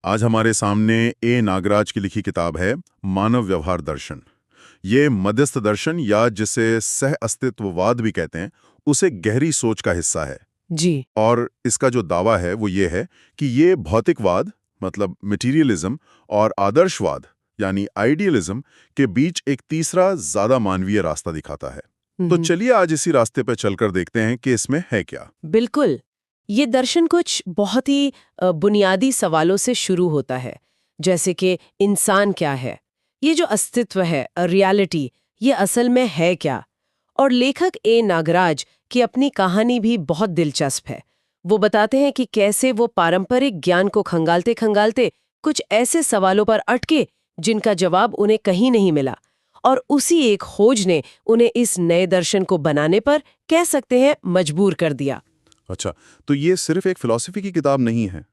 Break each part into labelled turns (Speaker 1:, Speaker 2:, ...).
Speaker 1: आज हमारे सामने ए नागराज की लिखी किताब है मानव व्यवहार दर्शन। ये मध्यस्थ दर्शन या जिसे सह अस्तित्ववाद भी कहते हैं, उसे गहरी सोच का हिस्सा है।
Speaker 2: जी।
Speaker 1: और इसका जो दावा है वो ये है कि ये भौतिकवाद मतलब मटीरियलिज्म और आदर्शवाद यानी आइडियलिज्म के बीच एक तीसरा ज्यादा मानवीय रास्ता दिखाता है। तो चलिए आज इसी रास्ते पर चलकर देखते हैं कि इसमें है क्या।
Speaker 2: बिल्कुल। ये दर्शन कुछ बहुत ही बुनियादी सवालों से शुरू होता है, जैसे कि इंसान क्या है, ये जो अस्तित्व है, रियलिटी, ये असल में है क्या। और लेखक ए नागराज की अपनी कहानी भी बहुत दिलचस्प है। वो बताते हैं कि कैसे वो पारंपरिक ज्ञान को खंगालते खंगालते कुछ ऐसे सवालों पर अटके जिनका जवाब उन्हें कहीं नहीं मिला, और उसी एक खोज ने उन्हें इस नए दर्शन को बनाने पर, कह सकते हैं, मजबूर कर दिया।
Speaker 1: अच्छा, तो ये सिर्फ एक फिलॉसफी की किताब नहीं है,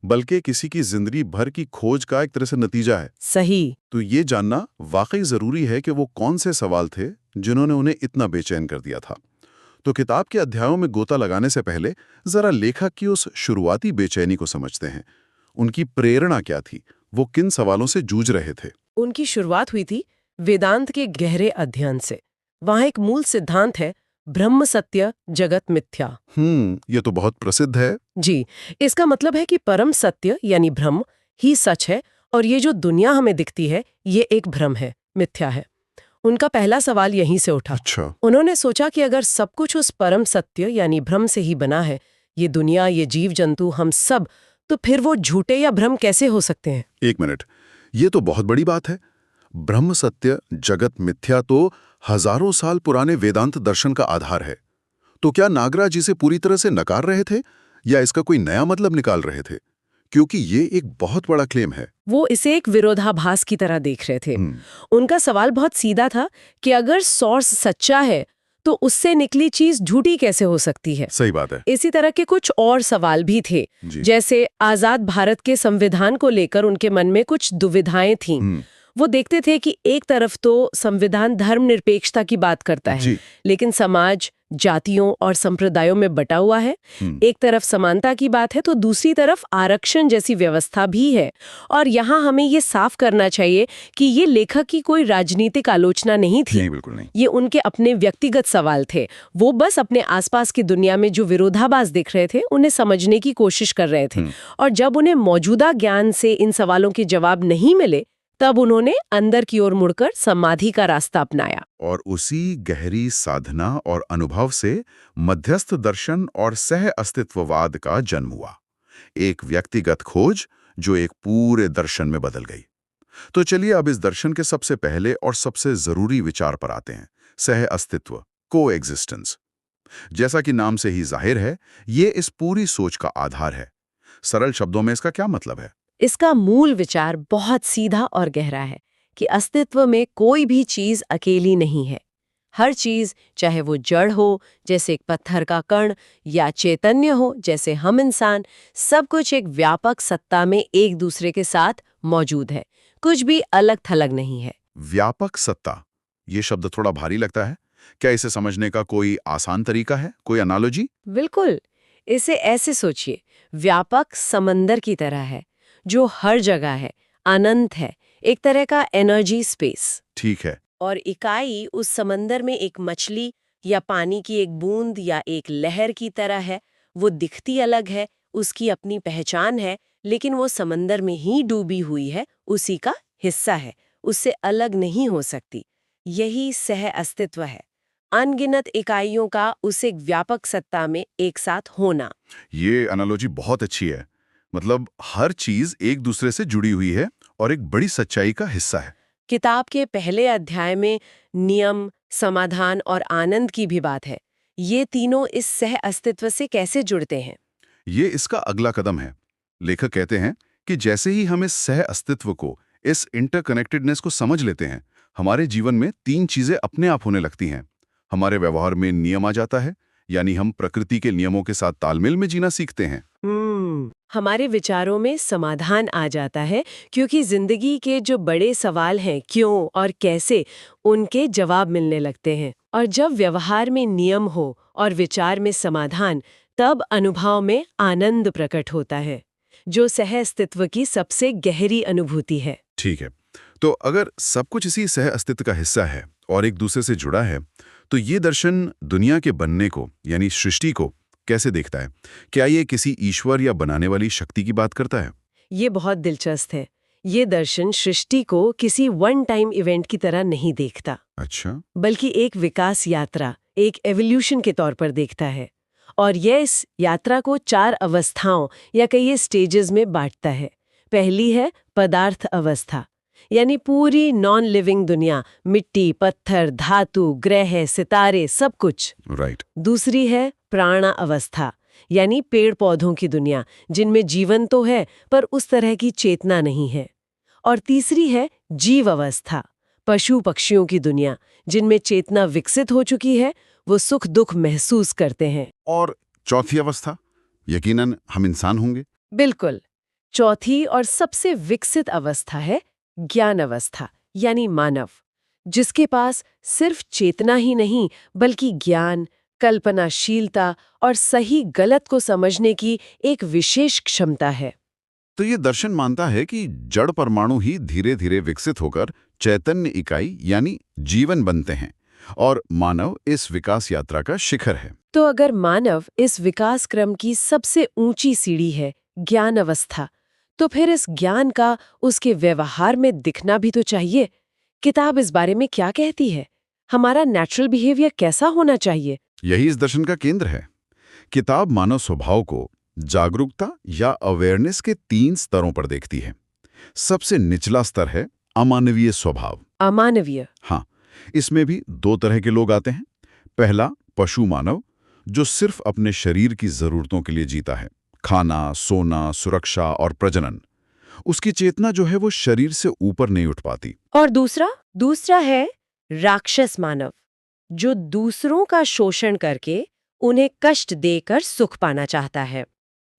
Speaker 1: बल्कि किसी की जिंदगी भर की खोज का एक तरह से नतीजा है।
Speaker 2: सही।
Speaker 1: तो ये जानना वाकई जरूरी है कि वो कौन से सवाल थे जिन्होंने उन्हें इतना बेचैन कर दिया था। तो किताब के अध्यायों में गोता लगाने से पहले जरा लेखक की उस शुरुआती बेचैनी को समझते हैं। उनकी प्रेरणा क्या थी, वो किन सवालों से जूझ रहे थे।
Speaker 2: उनकी शुरुआत हुई थी वेदांत के गहरे अध्ययन से। वहां एक मूल सिद्धांत है, ब्रह्म सत्य जगत मिथ्या।
Speaker 1: ये तो बहुत प्रसिद्ध है।
Speaker 2: जी। इसका मतलब है कि परम सत्य यानी ब्रह्म ही सच है, और ये जो दुनिया हमें दिखती है ये एक भ्रम है, मिथ्या है। उनका पहला सवाल यहीं से उठा।
Speaker 1: अच्छा।
Speaker 2: उन्होंने सोचा कि अगर सब कुछ उस परम सत्य यानी ब्रह्म से ही बना है, ये दुनिया, ये जीव जंतु, हम सब, तो फिर वो झूठे या भ्रम कैसे हो सकते हैं।
Speaker 1: एक मिनट, ये तो बहुत बड़ी बात है। ब्रह्म सत्य जगत मिथ्या तो हजारों साल पुराने वेदांत दर्शन का आधार है। तो क्या नागराज इसे पूरी तरह से नकार रहे थे या इसका कोई नया मतलब निकाल रहे थे? क्योंकि ये एक बहुत बड़ा क्लेम है।
Speaker 2: वो इसे एक विरोधाभास की तरह देख रहे थे। उनका सवाल बहुत सीधा था कि अगर सोर्स सच्चा है तो उससे निकली चीज झूठी कैसे हो सकती है।
Speaker 1: सही बात है।
Speaker 2: इसी तरह के कुछ और सवाल भी थे, जैसे आजाद भारत के संविधान को लेकर उनके मन में कुछ दुविधाएं थीं। वो देखते थे कि एक तरफ तो संविधान धर्मनिरपेक्षता की बात करता है, लेकिन समाज जातियों और संप्रदायों में बटा हुआ है। एक तरफ समानता की बात है तो दूसरी तरफ आरक्षण जैसी व्यवस्था भी है। और यहाँ हमें ये साफ करना चाहिए कि ये लेखक की कोई राजनीतिक आलोचना नहीं थी।
Speaker 1: नहीं, बिल्कुल नहीं।
Speaker 2: ये उनके अपने व्यक्तिगत सवाल थे। वो बस अपने आसपास की दुनिया में जो विरोधाभास दिख रहे थे उन्हें समझने की कोशिश कर रहे थे। और जब उन्हें मौजूदा ज्ञान से इन सवालों के जवाब नहीं मिले, तब उन्होंने अंदर की ओर मुड़कर समाधि का रास्ता अपनाया।
Speaker 1: और उसी गहरी साधना और अनुभव से मध्यस्थ दर्शन और सह अस्तित्ववाद का जन्म हुआ। एक व्यक्तिगत खोज जो एक पूरे दर्शन में बदल गई। तो चलिए अब इस दर्शन के सबसे पहले और सबसे जरूरी विचार पर आते हैं, सह अस्तित्व, कोएग्जिस्टेंस। जैसा कि नाम से ही जाहिर है, ये इस पूरी सोच का आधार है। सरल शब्दों में इसका क्या मतलब है?
Speaker 2: इसका मूल विचार बहुत सीधा और गहरा है कि अस्तित्व में कोई भी चीज अकेली नहीं है। हर चीज, चाहे वो जड़ हो जैसे एक पत्थर का कण, या चैतन्य हो जैसे हम इंसान, सब कुछ एक व्यापक सत्ता में एक दूसरे के साथ मौजूद है। कुछ भी अलग थलग नहीं है।
Speaker 1: व्यापक सत्ता, ये शब्द थोड़ा भारी लगता है। क्या इसे समझने का कोई आसान तरीका है, कोई एनालॉजी?
Speaker 2: बिल्कुल। इसे ऐसे सोचिए, व्यापक समंदर की तरह है जो हर जगह है, अनंत है, एक तरह का एनर्जी स्पेस।
Speaker 1: ठीक है।
Speaker 2: और इकाई उस समंदर में एक मछली या पानी की एक बूंद या एक लहर की तरह है। वो दिखती अलग है, उसकी अपनी पहचान है, लेकिन वो समंदर में ही डूबी हुई है, उसी का हिस्सा है, उससे अलग नहीं हो सकती। यही सह अस्तित्व है, अनगिनत इकाइयों का उस एक व्यापक सत्ता में एक साथ होना।
Speaker 1: ये एनालॉजी बहुत अच्छी है। मतलब हर चीज एक दूसरे से जुड़ी हुई है और एक बड़ी सच्चाई का हिस्सा है।
Speaker 2: किताब के पहले अध्याय में नियम, समाधान और आनंद की भी बात है। ये तीनों इस सह अस्तित्व से कैसे जुड़ते हैं?
Speaker 1: ये इसका अगला कदम है। लेखक कहते हैं कि जैसे ही हम इस सह अस्तित्व को, इस इंटरकनेक्टेडनेस को समझ लेते हैं, हमारे जीवन में तीन चीजें अपने आप होने लगती हैं। हमारे व्यवहार में नियम आ जाता है, यानी हम प्रकृति के नियमों के साथ तालमेल में जीना सीखते हैं।
Speaker 2: हमारे विचारों में समाधान आ जाता है, क्योंकि जिंदगी के जो बड़े सवाल हैं, क्यों और कैसे, उनके जवाब मिलने लगते हैं। और जब व्यवहार में नियम हो और विचार में समाधान, तब अनुभव में आनंद प्रकट होता है। जो सह अस्तित्व की सबसे गहरी अनुभूति है।
Speaker 1: ठीक है। तो अगर सब कुछ इसी सह अस्तित्व का हिस्सा है और एक दूसरे से जुड़ा है, तो ये दर्शन दुनिया के बनने को यानी सृष्टि को कैसे देखता है? क्या ये किसी ईश्वर या बनाने वाली शक्ति की बात करता है?
Speaker 2: ये बहुत दिलचस्प है। ये दर्शन सृष्टि को किसी वन टाइम इवेंट की तरह नहीं देखता,
Speaker 1: अच्छा।
Speaker 2: बल्कि एक विकास यात्रा, एक एवोल्यूशन के तौर पर देखता है। और यह इस यात्रा को 4 अवस्थाओं या कई स्टेजेस में बांटता है। पहली है पदार्थ अवस्था, यानी पूरी नॉन लिविंग दुनिया, मिट्टी, पत्थर, धातु, ग्रह, सितारे, सब कुछ।
Speaker 1: राइट।
Speaker 2: दूसरी है प्राण अवस्था, यानी पेड़ पौधों की दुनिया, जिनमें जीवन तो है पर उस तरह की चेतना नहीं है। और तीसरी है जीव अवस्था, पशु पक्षियों की दुनिया, जिनमें चेतना विकसित हो चुकी है, वो सुख दुख महसूस करते हैं।
Speaker 1: और चौथी अवस्था, यकीनन हम इंसान होंगे।
Speaker 2: बिल्कुल। चौथी और सबसे विकसित अवस्था है ज्ञान अवस्था, यानी मानव, जिसके पास सिर्फ चेतना ही नहीं बल्कि ज्ञान, कल्पनाशीलता और सही गलत को समझने की एक विशेष क्षमता है।
Speaker 1: तो ये दर्शन मानता है कि जड़ परमाणु ही धीरे धीरे विकसित होकर चैतन्य इकाई यानी जीवन बनते हैं और मानव इस विकास यात्रा का शिखर है।
Speaker 2: तो अगर मानव इस विकास क्रम की सबसे ऊंची सीढ़ी है, ज्ञान अवस्था, तो फिर इस ज्ञान का उसके व्यवहार में दिखना भी तो चाहिए। किताब इस बारे में क्या कहती है? हमारा नेचुरल बिहेवियर कैसा होना चाहिए?
Speaker 1: यही इस दर्शन का केंद्र है। किताब मानव स्वभाव को जागरूकता या अवेयरनेस के 3 स्तरों पर देखती है। सबसे निचला स्तर है अमानवीय स्वभाव।
Speaker 2: अमानवीय?
Speaker 1: हाँ, इसमें भी 2 तरह के लोग आते हैं। पहला पशु मानव, जो सिर्फ अपने शरीर की जरूरतों के लिए जीता है, खाना, सोना, सुरक्षा और प्रजनन। उसकी चेतना जो है वो शरीर से ऊपर नहीं उठ पाती।
Speaker 2: और दूसरा है राक्षस मानव, जो दूसरों का शोषण करके उन्हें कष्ट देकर सुख पाना चाहता है।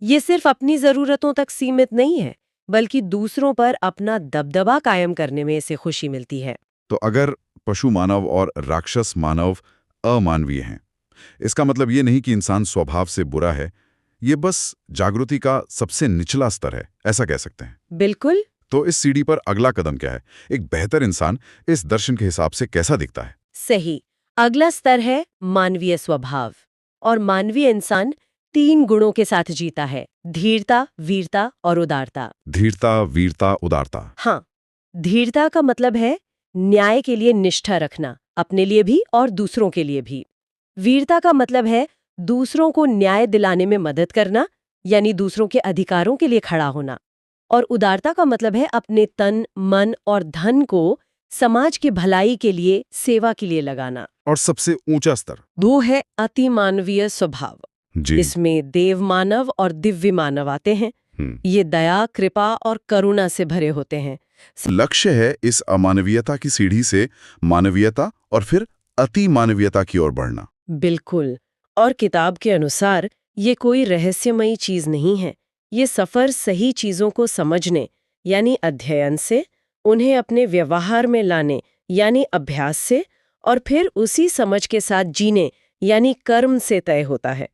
Speaker 2: ये सिर्फ अपनी जरूरतों तक सीमित नहीं है, बल्कि दूसरों पर अपना दबदबा कायम करने में इसे खुशी मिलती है।
Speaker 1: तो अगर पशु मानव और राक्षस मानव अमानवीय हैं, इसका मतलब ये नहीं कि इंसान स्वभाव से बुरा है, ये बस जागृति का सबसे निचला स्तर है, ऐसा कह सकते हैं।
Speaker 2: बिल्कुल।
Speaker 1: तो इस सीढ़ी पर अगला कदम क्या है? एक बेहतर इंसान इस दर्शन के हिसाब से कैसा दिखता है?
Speaker 2: सही। अगला स्तर है मानवीय स्वभाव। और मानवीय इंसान 3 गुणों के साथ जीता है: धीरता, वीरता और उदारता।
Speaker 1: धीरता, वीरता, उदारता।
Speaker 2: हाँ, धीरता का मतलब है न्याय के लिए निष्ठा रखना, अपने लिए भी और दूसरों के लिए भी। वीरता का मतलब है दूसरों को न्याय दिलाने में मदद करना, यानी दूसरों के अधिकारों के लिए खड़ा होना। और उदारता का मतलब है अपने तन, मन और धन को समाज की भलाई के लिए, सेवा के लिए लगाना।
Speaker 1: और सबसे ऊंचा स्तर?
Speaker 2: वो है अति मानवीय स्वभाव।
Speaker 1: जी।
Speaker 2: इसमें देव मानव और दिव्य मानव आते हैं। ये दया, कृपा और करुणा से भरे होते हैं।
Speaker 1: लक्ष्य है इस अमानवीयता की सीढ़ी से मानवीयता और फिर अति मानवीयता की ओर बढ़ना।
Speaker 2: बिल्कुल। और किताब के अनुसार ये कोई रहस्यमयी चीज नहीं है। ये सफर सही चीजों को समझने यानी अध्ययन से, उन्हें अपने व्यवहार में लाने यानी अभ्यास से, और फिर उसी समझ के साथ जीने यानी कर्म से तय होता है।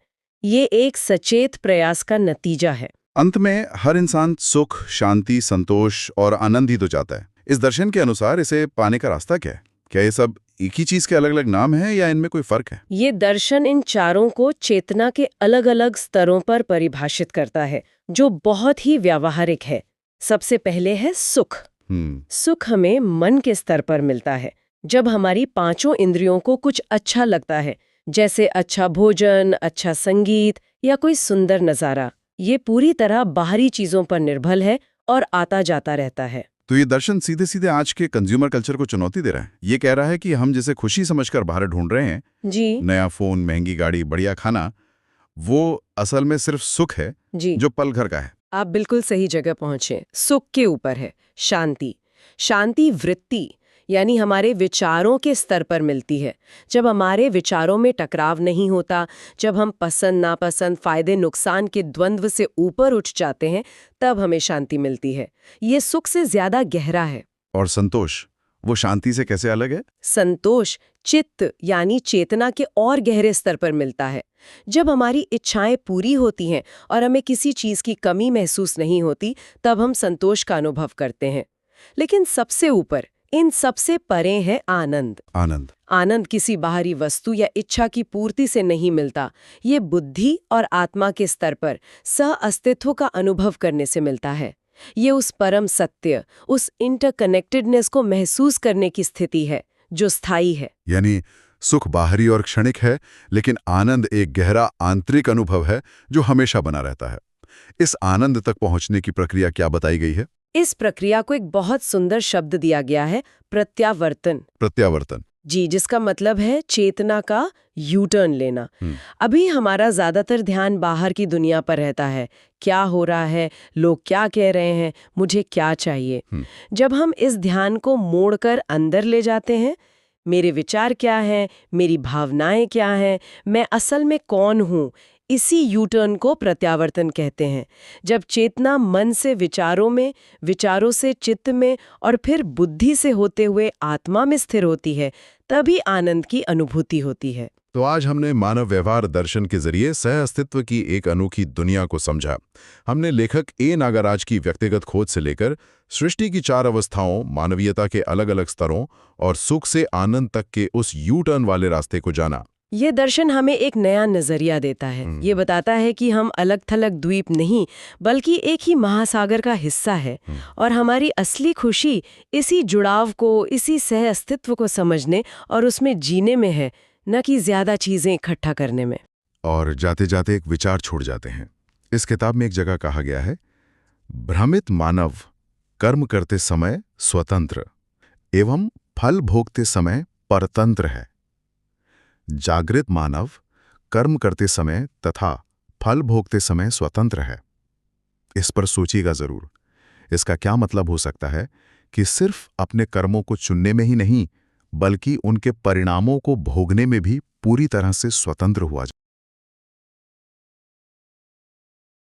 Speaker 2: ये एक सचेत प्रयास का नतीजा है।
Speaker 1: अंत में हर इंसान सुख, शांति, संतोष और आनंद ही तो चाहता है। इस दर्शन के अनुसार इसे पाने का रास्ता क्या है? क्या ये सब एक ही चीज के अलग अलग नाम हैं या इनमें कोई फर्क है?
Speaker 2: ये दर्शन इन चारों को चेतना के अलग अलग स्तरों पर परिभाषित करता है, जो बहुत ही व्यावहारिक है। सबसे पहले है सुख। सुख हमें मन के स्तर पर मिलता है, जब हमारी 5 इंद्रियों को कुछ अच्छा लगता है, जैसे अच्छा भोजन, अच्छा संगीत या कोई सुंदर नजारा। ये पूरी तरह बाहरी चीजों पर निर्भर है और आता जाता रहता है।
Speaker 1: तो ये दर्शन सीधे सीधे आज के कंज्यूमर कल्चर को चुनौती दे रहा है। ये कह रहा है कि हम जिसे खुशी समझकर बाहर ढूंढ रहे हैं,
Speaker 2: जी,
Speaker 1: नया फोन, महंगी गाड़ी, बढ़िया खाना, वो असल में सिर्फ सुख है
Speaker 2: जी,
Speaker 1: जो पल भर का है।
Speaker 2: आप बिल्कुल सही जगह पहुंचे। सुख के ऊपर है शांति। शांति वृत्ति यानी हमारे विचारों के स्तर पर मिलती है। जब हमारे विचारों में टकराव नहीं होता, जब हम पसंद नापसंद, फायदे नुकसान के द्वंद्व से ऊपर उठ जाते हैं, तब हमें शांति मिलती है। ये सुख से ज्यादा गहरा है।
Speaker 1: और संतोष, वो शांति से कैसे अलग है?
Speaker 2: संतोष चित्त यानी चेतना के और गहरे स्तर पर मिलता है। जब हमारी इच्छाएं पूरी होती हैं और हमें किसी चीज की कमी महसूस नहीं होती, तब हम संतोष का अनुभव करते हैं। लेकिन सबसे ऊपर, इन सबसे परे है आनंद। आनंद किसी बाहरी वस्तु या इच्छा की पूर्ति से नहीं मिलता। ये बुद्धि और आत्मा के स्तर पर सह अस्तित्व का अनुभव करने से मिलता है। ये उस परम सत्य, उस इंटरकनेक्टेडनेस को महसूस करने की स्थिति है जो स्थायी है।
Speaker 1: यानी सुख बाहरी और क्षणिक है, लेकिन आनंद एक गहरा आंतरिक अनुभव है जो हमेशा बना रहता है। इस आनंद तक पहुंचने की प्रक्रिया क्या बताई गई है?
Speaker 2: इस प्रक्रिया को एक बहुत सुंदर शब्द दिया गया है, प्रत्यावर्तन। जी, जिसका मतलब है चेतना का यू टर्न लेना। अभी हमारा ज्यादातर ध्यान बाहर की दुनिया पर रहता है। क्या हो रहा है, लोग क्या कह रहे हैं, मुझे क्या चाहिए। जब हम इस ध्यान को मोड़कर अंदर ले जाते हैं, मेरे विचार क्या हैं, मेरी भावनाएं क्या हैं, मैं असल में कौन हूँ, इसी यू टर्न को प्रत्यावर्तन कहते हैं। जब चेतना मन से विचारों में, विचारों से चित्त में और फिर बुद्धि से होते हुए आत्मा में स्थिर होती है, तभी आनंद की अनुभूति होती है।
Speaker 1: तो आज हमने मानव व्यवहार दर्शन के जरिए सह अस्तित्व की एक अनोखी दुनिया को समझा। हमने लेखक ए नागराज की व्यक्तिगत खोज से लेकर सृष्टि की 4 अवस्थाओं, मानवीयता के अलग अलग स्तरों और सुख से आनंद तक के उस यू टर्न वाले रास्ते को जाना।
Speaker 2: ये दर्शन हमें एक नया नजरिया देता है। ये बताता है कि हम अलग थलग द्वीप नहीं, बल्कि एक ही महासागर का हिस्सा है और हमारी असली खुशी इसी जुड़ाव को, इसी सह अस्तित्व को समझने और उसमें जीने में है, न कि ज्यादा चीजें इकट्ठा करने में।
Speaker 1: और जाते जाते एक विचार छोड़ जाते हैं। इस किताब में एक जगह कहा गया है, भ्रमित मानव कर्म करते समय स्वतंत्र एवं फल भोगते समय परतंत्र है। जागृत मानव कर्म करते समय तथा फल भोगते समय स्वतंत्र है। इस पर सोचिएगा जरूर। इसका क्या मतलब हो सकता है कि सिर्फ अपने कर्मों को चुनने में ही नहीं, बल्कि उनके परिणामों को भोगने में भी पूरी तरह से स्वतंत्र हुआ जाए।